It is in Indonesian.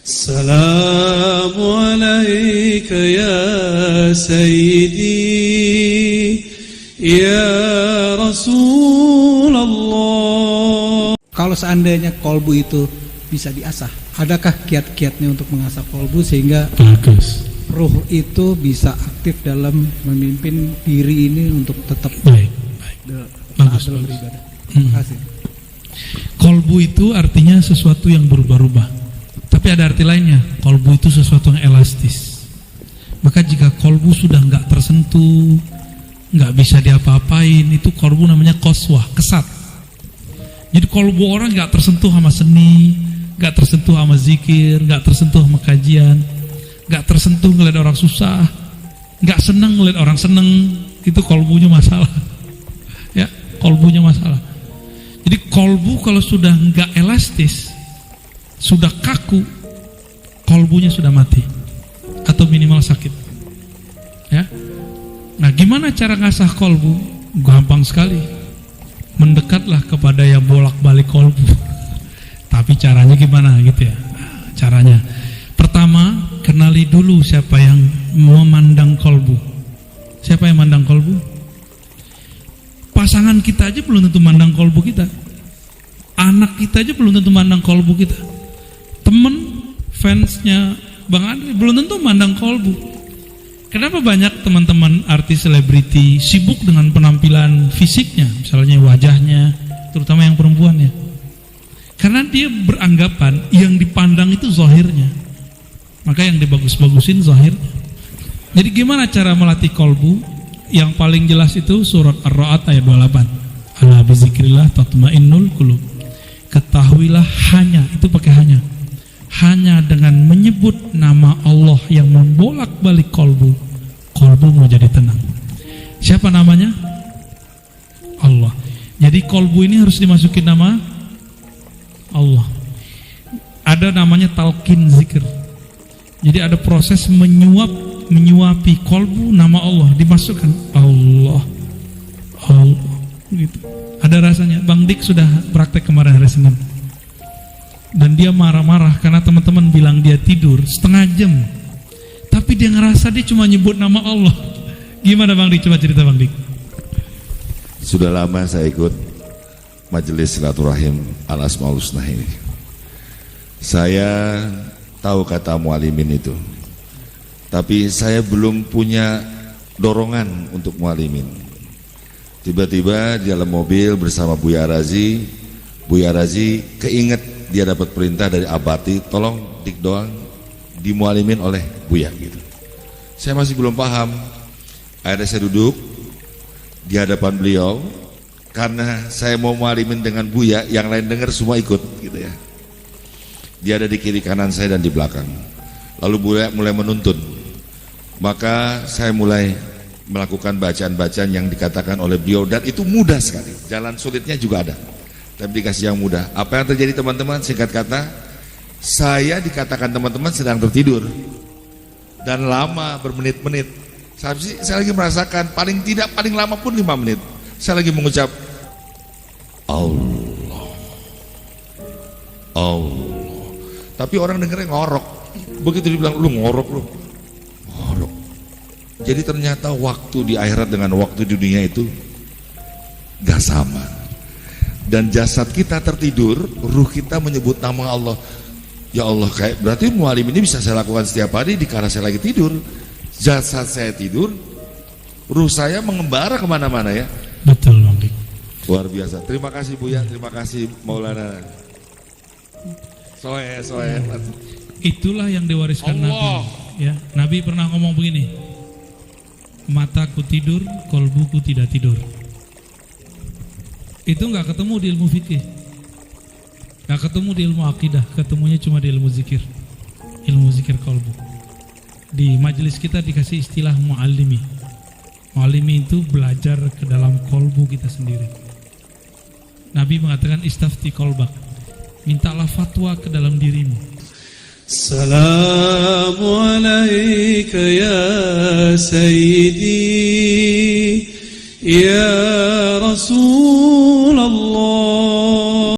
Assalamualaikum ya Sayyidi ya Rasulullah. Kalau seandainya kolbu itu bisa diasah, adakah kiat-kiatnya untuk mengasah kolbu sehingga ruh itu bisa aktif dalam memimpin diri ini untuk tetap baik. Bagus. beribadah? Terima kasih. Kolbu itu artinya sesuatu yang berubah-ubah. Tapi ada arti lainnya, kolbu itu sesuatu yang elastis. Maka jika kolbu sudah nggak tersentuh, nggak bisa diapa-apain, itu kolbu namanya qaswah, kesat. Jadi kolbu orang nggak tersentuh sama seni, nggak tersentuh sama zikir, nggak tersentuh sama kajian, nggak tersentuh ngeliat orang susah, nggak seneng ngeliat orang seneng, itu kolbunya masalah. Ya, kolbunya masalah. Jadi kolbu kalau sudah nggak elastis, sudah kaku, kolbunya sudah mati atau minimal sakit. Ya. Nah, gimana cara ngasah kolbu? Gampang sekali. Mendekatlah kepada yang bolak-balik kolbu. Tapi caranya gimana gitu ya? Caranya, pertama, kenali dulu siapa yang memandang kolbu. Siapa yang mandang kolbu? Pasangan kita aja belum tentu mandang kolbu kita. Anak kita aja belum tentu mandang kolbu kita. Temen, fansnya Bang Andri belum tentu mandang kolbu. Kenapa banyak teman-teman artis selebriti sibuk dengan penampilan fisiknya, misalnya wajahnya, terutama yang perempuannya? Karena dia beranggapan yang dipandang itu zahirnya. Maka yang dibagus-bagusin zahirnya. Jadi gimana cara melatih kolbu? Yang paling jelas itu surat Ar-Ra'd ayat 28. Ala bizikrillah tatmainnul qulub. Ketahuilah hanya, itu pakai hanya dengan menyebut nama Allah yang membolak-balik kolbu mau jadi tenang. Siapa namanya? Allah. Jadi kolbu ini harus dimasukin nama Allah. Ada namanya talqin zikir. Jadi ada proses menyuapi kolbu nama Allah, dimasukkan Allah gitu. Ada rasanya. Bang Dik sudah praktek kemarin hari Senin, dan dia marah-marah karena teman-teman bilang dia tidur setengah jam, tapi dia ngerasa dia cuma nyebut nama Allah. Gimana Bang Dik? Coba cerita Bang Dik. Sudah lama saya ikut majelis silaturahim Al-Asmaul Husna ini. Saya tahu kata mualimin itu, tapi saya belum punya dorongan untuk mualimin. Tiba-tiba di dalam mobil bersama Buya Razi keinget dia dapat perintah dari Abati, tolong Dik doang dimualimin oleh Buya gitu. Saya masih belum paham. Akhirnya saya duduk di hadapan beliau, karena saya mau mualimin dengan Buya, yang lain dengar semua ikut gitu ya. Dia ada di kiri kanan saya dan di belakang. Lalu Buya mulai menuntun. Maka saya mulai melakukan bacaan-bacaan yang dikatakan oleh beliau, dan itu mudah sekali. Jalan sulitnya juga ada, tapi dikasih yang mudah. Apa yang terjadi teman-teman? Singkat kata, saya dikatakan teman-teman sedang tertidur dan lama bermenit-menit. Saya lagi merasakan paling lama pun 5 menit. Saya lagi mengucap Allah. Tapi orang dengernya ngorok. Begitu dibilang lu ngorok. Jadi ternyata waktu di akhirat dengan waktu di dunia itu gak sama. Dan jasad kita tertidur, ruh kita menyebut nama Allah. Ya Allah, kayak berarti mualim ini bisa saya lakukan setiap hari dikala saya lagi tidur. Jasad saya tidur, ruh saya mengembara kemana-mana ya. Betul Bang Dik. Luar biasa. Terima kasih Buya, terima kasih Maulana. Soe. Itulah yang diwariskan Allah. Nabi. Ya, Nabi pernah ngomong begini. Mataku tidur, kolbuku tidak tidur. Itu nggak ketemu di ilmu fikih, nggak ketemu di ilmu akidah, ketemunya cuma di ilmu zikir kolbu. Di majelis kita dikasih istilah mu'allimi. Mu'allimi itu belajar ke dalam kolbu kita sendiri. Nabi mengatakan istafti kolbak, mintalah fatwa ke dalam dirimu. Assalamualaikum ya Sayyidi ya Rasul.